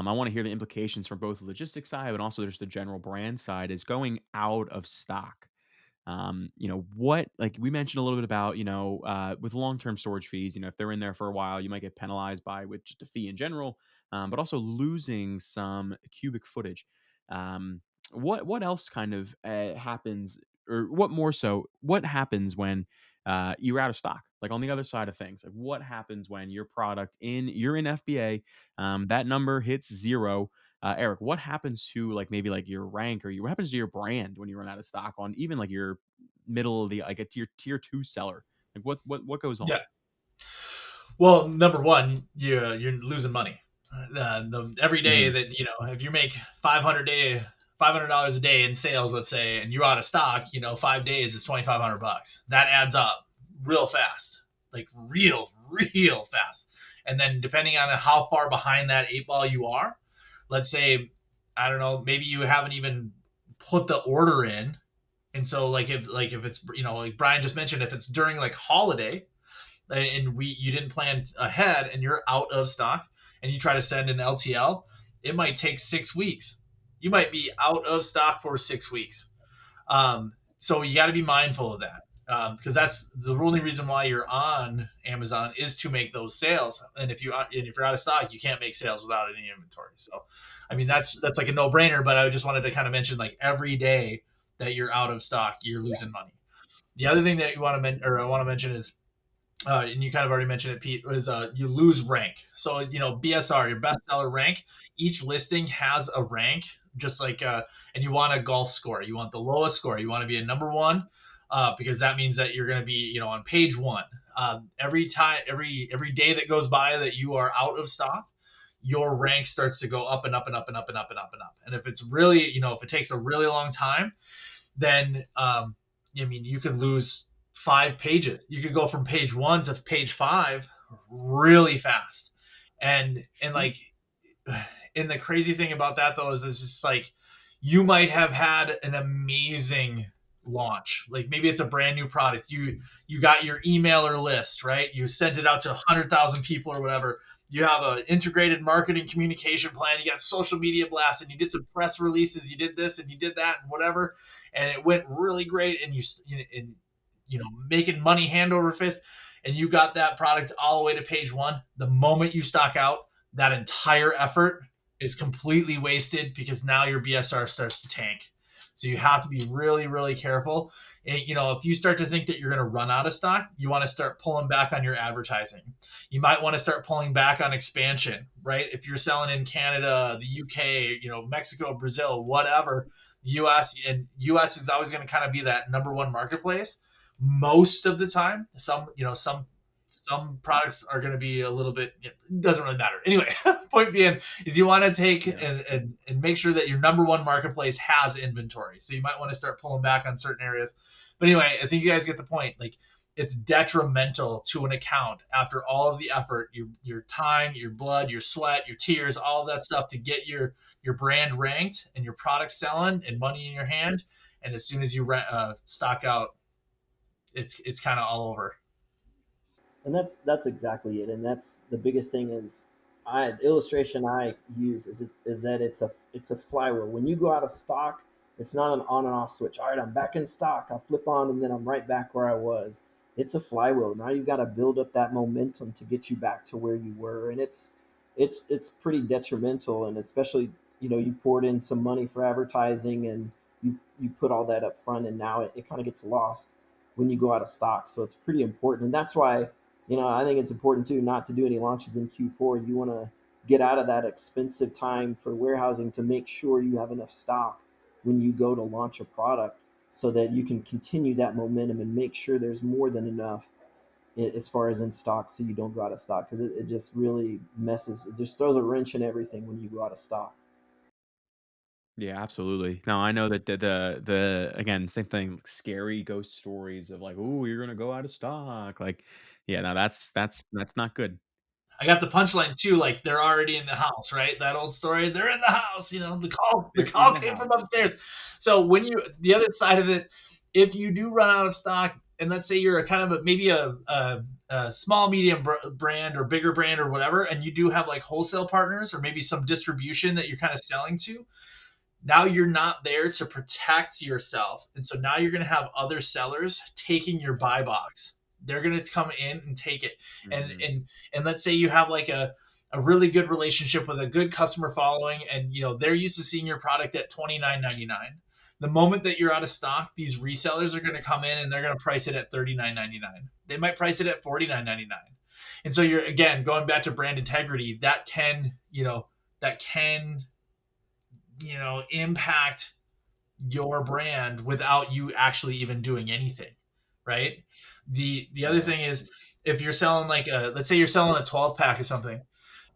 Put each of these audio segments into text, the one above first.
I want to hear the implications from both the logistics side, but also just the general brand side. Is going out of stock. What like we mentioned a little bit about, with long-term storage fees, if they're in there for a while, you might get penalized by with just a fee in general, but also losing some cubic footage. Um, what else kind of happens, or what more so? What happens when you're out of stock? Like on the other side of things, like what happens when your product you're in FBA, that number hits zero. Eric, what happens to like maybe like your rank or what happens to your brand when you run out of stock on even like your middle of the like a tier 2 seller? Like what goes on? Yeah. Well, number one, you're losing money. Every day Mhm. that if you make 500 dollars a day in sales, let's say, and you're out of stock, 5 days is $2,500. That adds up real fast, like real fast. And then depending on how far behind that eight ball you are, let's say, I don't know, maybe you haven't even put the order in, and so like if it's like Brian just mentioned, if it's during like holiday and you didn't plan ahead and you're out of stock and you try to send an LTL, it might take 6 weeks. You might be out of stock for 6 weeks. So you got to be mindful of that, because that's the only reason why you're on Amazon is to make those sales. And if you're out of stock, you can't make sales without any inventory. So, I mean that's like a no brainer. But I just wanted to kind of mention, like, every day that you're out of stock, you're losing money. The other thing that I want to mention is, and you kind of already mentioned it, Pete, was you lose rank. So, BSR, your bestseller rank, each listing has a rank, just like, and you want a golf score. You want the lowest score. You want to be a number one, because that means that you're going to be, on page one. Every day that goes by that you are out of stock, your rank starts to go up and up and up and up and up and up and up. And if it's really, if it takes a really long time, then I mean, you could lose 5 pages. You could go from page one to page five really fast. And like, and the crazy thing about that though is it's just like, you might have had an amazing launch. Like, maybe it's a brand new product. You got your emailer list, right? You sent it out to 100,000 people or whatever. You have an integrated marketing communication plan. You got social media blasts, and you did some press releases. You did this and you did that and whatever, and it went really great. And making money hand over fist, and you got that product all the way to page one. The moment you stock out, that entire effort is completely wasted, because now your BSR starts to tank. So you have to be really, really careful. And, if you start to think that you're going to run out of stock, you want to start pulling back on your advertising. You might want to start pulling back on expansion, right? If you're selling in Canada, the UK, Mexico, Brazil, whatever, US is always going to kind of be that number one marketplace most of the time. Some products are going to be a little bit, it doesn't really matter anyway. Point being is, you want to take Yeah. and make sure that your number one marketplace has inventory, so you might want to start pulling back on certain areas. But anyway, I think you guys get the point. Like, it's detrimental to an account after all of the effort, your time, your blood, your sweat, your tears, all of that stuff to get your brand ranked and your product selling and money in your hand. And as soon as you stock out, it's kind of all over. And that's exactly it. And that's the biggest thing is, the illustration I use is that it's a flywheel. When you go out of stock, it's not an on and off switch. All right, I'm back in stock. I'll flip on and then I'm right back where I was. It's a flywheel. Now you've got to build up that momentum to get you back to where you were, and it's pretty detrimental. And especially, you poured in some money for advertising and you put all that up front, and now it kind of gets lost when you go out of stock. So it's pretty important, and that's why, I think it's important too not to do any launches in Q4. You want to get out of that expensive time for warehousing to make sure you have enough stock when you go to launch a product, so that you can continue that momentum and make sure there's more than enough as far as in stock, so you don't go out of stock, because it just really it just throws a wrench in everything when you go out of stock. Yeah, absolutely. No, I know that the again, same thing, like, scary ghost stories of like, "Oh, you're gonna go out of stock." Like, yeah, no, that's not good. I got the punchline too, like, they're already in the house, right? That old story. They're in the house, the They're in call the came from house. upstairs. So the other side of it, if you do run out of stock, and let's say you're a kind of maybe a small medium brand or bigger brand or whatever, and you do have like wholesale partners or maybe some distribution that you're kind of selling to. Now you're not there to protect yourself, and so now you're going to have other sellers taking your buy box. They're going to come in and take it. And let's say you have like a really good relationship with a good customer following, and they're used to seeing your product at $29.99. The moment that you're out of stock, these resellers are going to come in and they're going to price it at $39.99. They might price it at $49.99. And so you're, again, going back to brand integrity, that can impact your brand without you actually even doing anything, right? The other thing is, if you're selling like let's say you're selling a 12 pack of something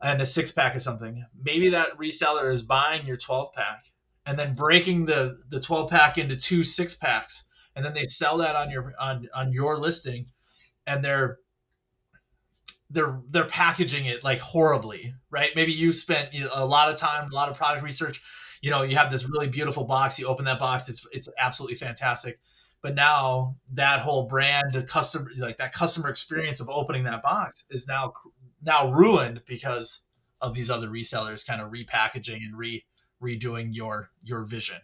and a 6 pack of something, maybe that reseller is buying your 12 pack and then breaking the 12 pack into 2 6-packs, and then they sell that on your listing, and they're packaging it like horribly, right? Maybe you spent a lot of time, a lot of product research. You have this really beautiful box. You open that box, it's absolutely fantastic. But now that whole brand, that customer experience of opening that box is now ruined because of these other resellers kind of repackaging and redoing your vision.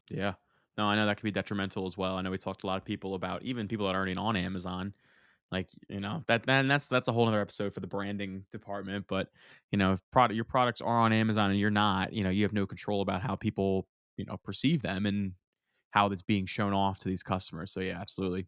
Yeah. No, I know that could be detrimental as well. I know we talked to a lot of people about, even people that aren't on Amazon, like, that's a whole other episode for the branding department. But if your products are on Amazon and you're not, you have no control about how people perceive them and how that's being shown off to these customers. So yeah, absolutely.